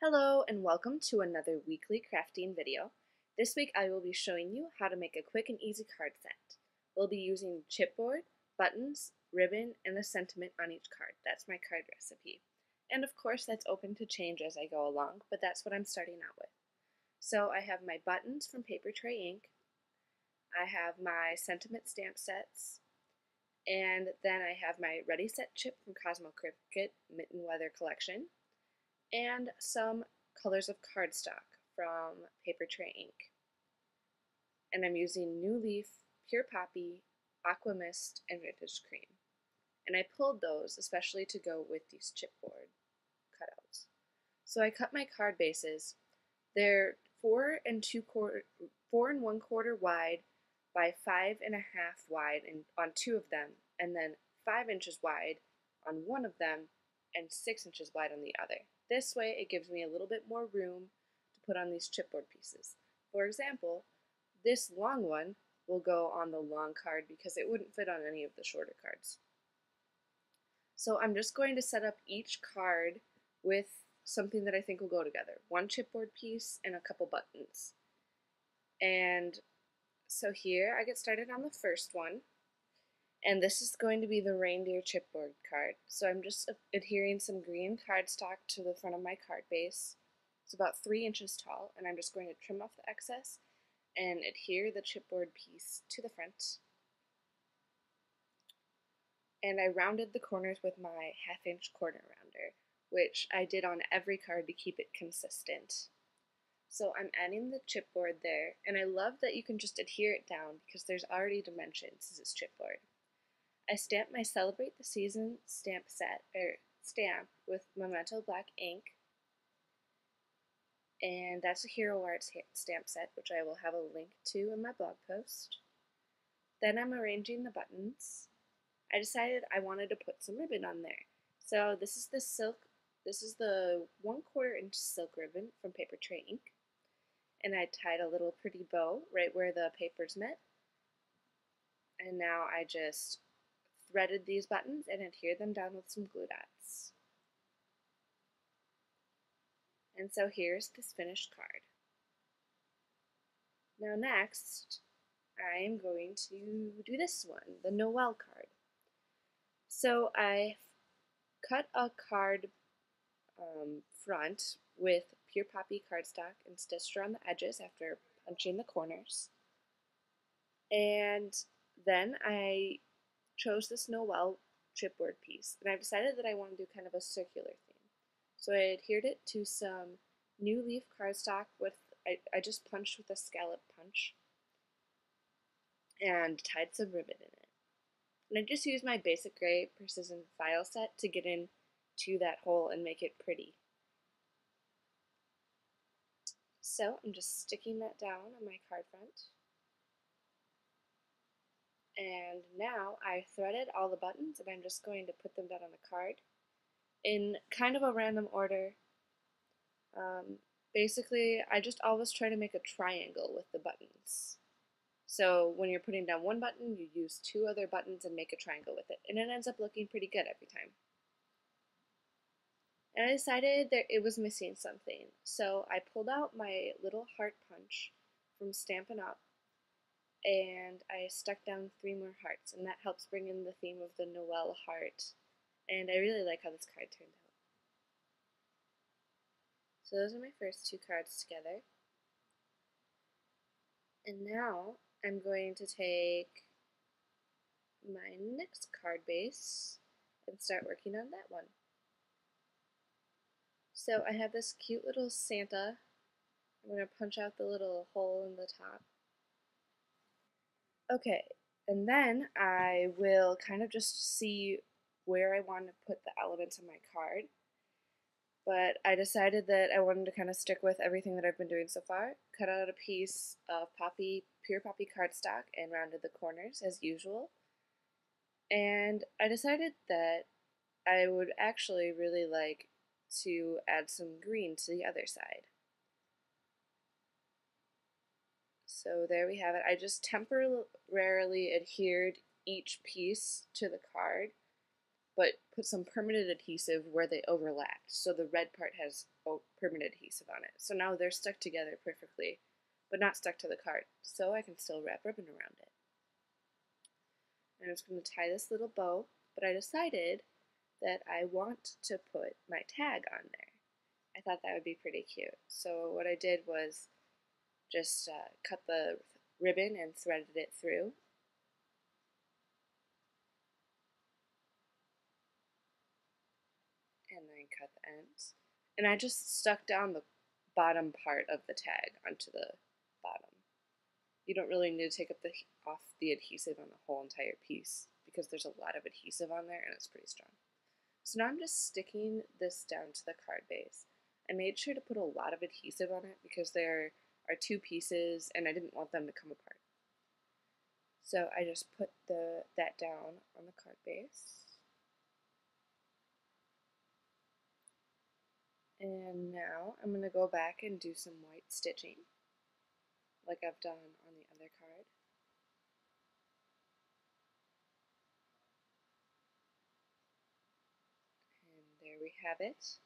Hello and welcome to another weekly crafting video. This week I will be showing you how to make a quick and easy card set. We'll be using chipboard, buttons, ribbon, and a sentiment on each card. That's my card recipe. And of course that's open to change as I go along, but that's what I'm starting out with. So I have my buttons from Paper Tray Ink. I have my sentiment stamp sets. And then I have my Ready Set chip from Cosmo Cricut Mitten Weather Collection. And some colors of cardstock from Paper Tray Ink. And I'm using New Leaf, Pure Poppy, Aqua Mist, and Vintage Cream. And I pulled those especially to go with these chipboard cutouts. So I cut my card bases. They're 4 and 1/4 wide by 5.5 wide on 2 of them, and then 5 inches wide on one of them, and 6 inches wide on the other. This way it gives me a little bit more room to put on these chipboard pieces. For example, this long one will go on the long card because it wouldn't fit on any of the shorter cards. So I'm just going to set up each card with something that I think will go together. One chipboard piece and a couple buttons. And so here I get started on the first one. And this is going to be the Reindeer chipboard card. So I'm just adhering some green cardstock to the front of my card base. It's about 3 inches tall, and I'm just going to trim off the excess and adhere the chipboard piece to the front. And I rounded the corners with my 1/2 inch corner rounder, which I did on every card to keep it consistent. So I'm adding the chipboard there, and I love that you can just adhere it down because there's already dimensions as it's chipboard. I stamped my Celebrate the Season stamp stamp with Memento black ink, and that's a Hero Arts stamp set, which I will have a link to in my blog post. Then I'm arranging the buttons. I decided I wanted to put some ribbon on there. So this is the 1/4 inch silk ribbon from Paper Tray Ink, and I tied a little pretty bow right where the papers met. And now I just threaded these buttons and adhered them down with some glue dots. And so here's this finished card. Now next, I'm going to do this one, the Noel card. So I cut a card front with Pure Poppy cardstock and stitched around the edges after punching the corners. And then I chose this Noel chipboard piece, and I've decided that I want to do kind of a circular theme. So I adhered it to some New Leaf cardstock I just punched with a scallop punch and tied some ribbon in it. And I just used my basic gray precision file set to get into that hole and make it pretty. So I'm just sticking that down on my card front. And now I threaded all the buttons, and I'm just going to put them down on the card in kind of a random order. Basically, I just always try to make a triangle with the buttons. So when you're putting down one button, you use 2 other buttons and make a triangle with it, and it ends up looking pretty good every time. And I decided that it was missing something, so I pulled out my little heart punch from Stampin' Up, and I stuck down 3 more hearts, and that helps bring in the theme of the Noel heart, and I really like how this card turned out. So those are my first 2 cards together. And now I'm going to take my next card base and start working on that one. So I have this cute little Santa. I'm going to punch out the little hole in the top. Okay, and then I will kind of just see where I want to put the elements on my card. But I decided that I wanted to kind of stick with everything that I've been doing so far. Cut out a piece of Pure Poppy cardstock and rounded the corners as usual. And I decided that I would actually really like to add some green to the other side. So there we have it. I just temporarily adhered each piece to the card but put some permanent adhesive where they overlapped. So the red part has permanent adhesive on it. So now they're stuck together perfectly, but not stuck to the card. So I can still wrap ribbon around it. And I'm just going to tie this little bow, but I decided that I want to put my tag on there. I thought that would be pretty cute. So what I did was just cut the ribbon and threaded it through. And then cut the ends. And I just stuck down the bottom part of the tag onto the bottom. You don't really need to take off the adhesive on the whole entire piece because there's a lot of adhesive on there and it's pretty strong. So now I'm just sticking this down to the card base. I made sure to put a lot of adhesive on it because there are two pieces and I didn't want them to come apart. So I just put that down on the card base. And now I'm going to go back and do some white stitching like I've done on the other card. And there we have it.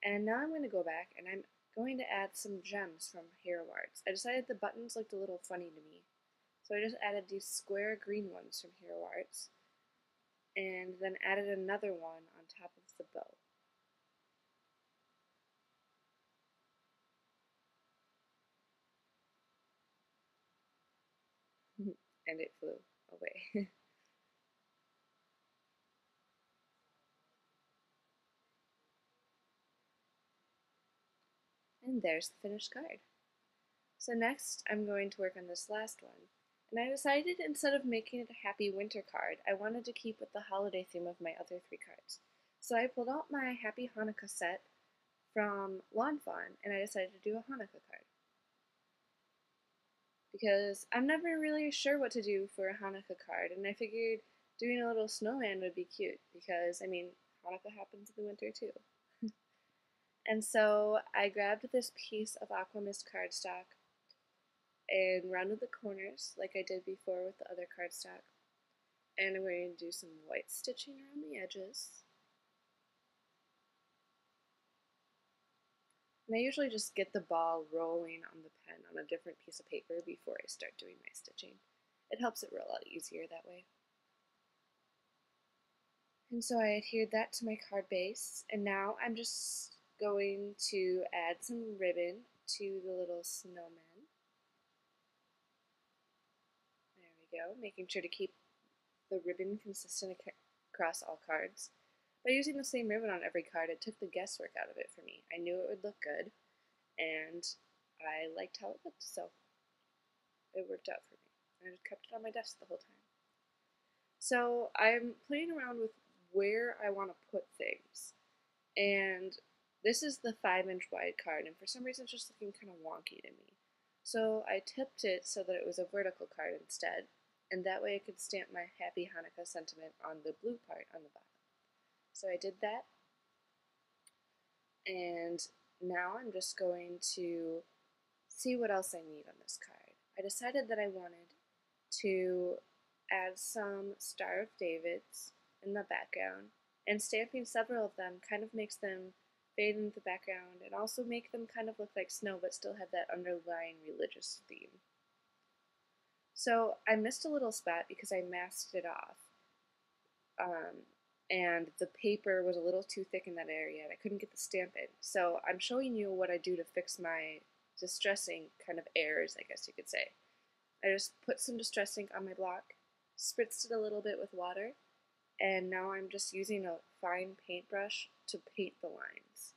And now I'm going to go back and I'm going to add some gems from Hero Arts. I decided the buttons looked a little funny to me, so I just added these square green ones from Hero Arts and then added another one on top of the bow. And it flew away. And there's the finished card. So next I'm going to work on this last one. And I decided instead of making it a happy winter card, I wanted to keep with the holiday theme of my other 3 cards. So I pulled out my Happy Hanukkah set from Lawn Fawn and I decided to do a Hanukkah card. Because I'm never really sure what to do for a Hanukkah card, and I figured doing a little snowman would be cute because, I mean, Hanukkah happens in the winter too. And so I grabbed this piece of Aqua Mist cardstock and rounded the corners like I did before with the other cardstock. And I'm going to do some white stitching around the edges. And I usually just get the ball rolling on the pen on a different piece of paper before I start doing my stitching. It helps it roll out easier that way. And so I adhered that to my card base, and now I'm just going to add some ribbon to the little snowman. There we go, making sure to keep the ribbon consistent across all cards. By using the same ribbon on every card, it took the guesswork out of it for me. I knew it would look good, and I liked how it looked, so it worked out for me. I just kept it on my desk the whole time. So I'm playing around with where I want to put things, and this is the 5-inch wide card, and for some reason it's just looking kind of wonky to me. So I tipped it so that it was a vertical card instead, and that way I could stamp my Happy Hanukkah sentiment on the blue part on the bottom. So I did that, and now I'm just going to see what else I need on this card. I decided that I wanted to add some Star of Davids in the background, and stamping several of them kind of makes them fade into the background and also make them kind of look like snow but still have that underlying religious theme. So I missed a little spot because I masked it off. And the paper was a little too thick in that area and I couldn't get the stamp in. So I'm showing you what I do to fix my distressing kind of errors, I guess you could say. I just put some distress ink on my block, spritzed it a little bit with water, and now I'm just using a fine paintbrush to paint the lines.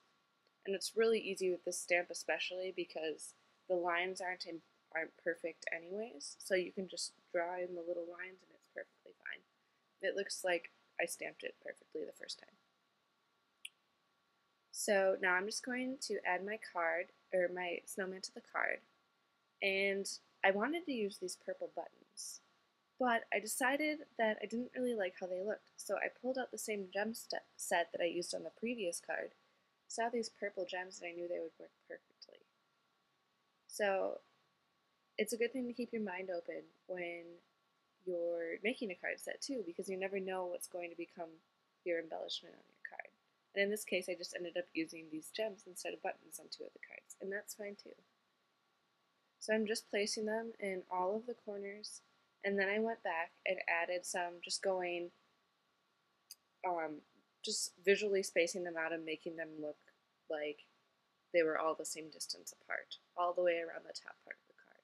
And it's really easy with this stamp especially because the lines aren't perfect anyways, so you can just draw in the little lines and it's perfectly fine. It looks like I stamped it perfectly the first time. So now I'm just going to add my card, or my snowman to the card, and I wanted to use these purple buttons, but I decided that I didn't really like how they looked, so I pulled out the same gem set that I used on the previous card, saw these purple gems, and I knew they would work perfectly. So it's a good thing to keep your mind open when you're making a card set too, because you never know what's going to become your embellishment on your card. And in this case, I just ended up using these gems instead of buttons on 2 of the cards, and that's fine too. So I'm just placing them in all of the corners, and then I went back and added some, just going, just visually spacing them out and making them look like they were all the same distance apart, all the way around the top part of the card.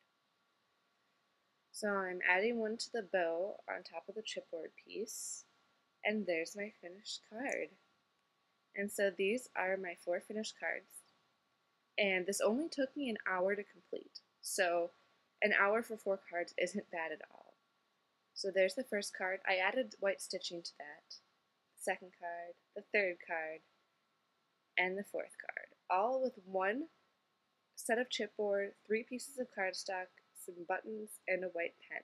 So I'm adding one to the bow on top of the chipboard piece, and there's my finished card. And so these are my 4 finished cards, and this only took me an hour to complete. So an hour for 4 cards isn't bad at all. So there's the first card. I added white stitching to that. The second card, the third card, and the fourth card, all with one set of chipboard, 3 pieces of cardstock, some buttons, and a white pen.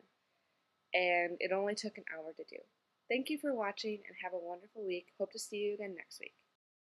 And it only took an hour to do. Thank you for watching and have a wonderful week. Hope to see you again next week.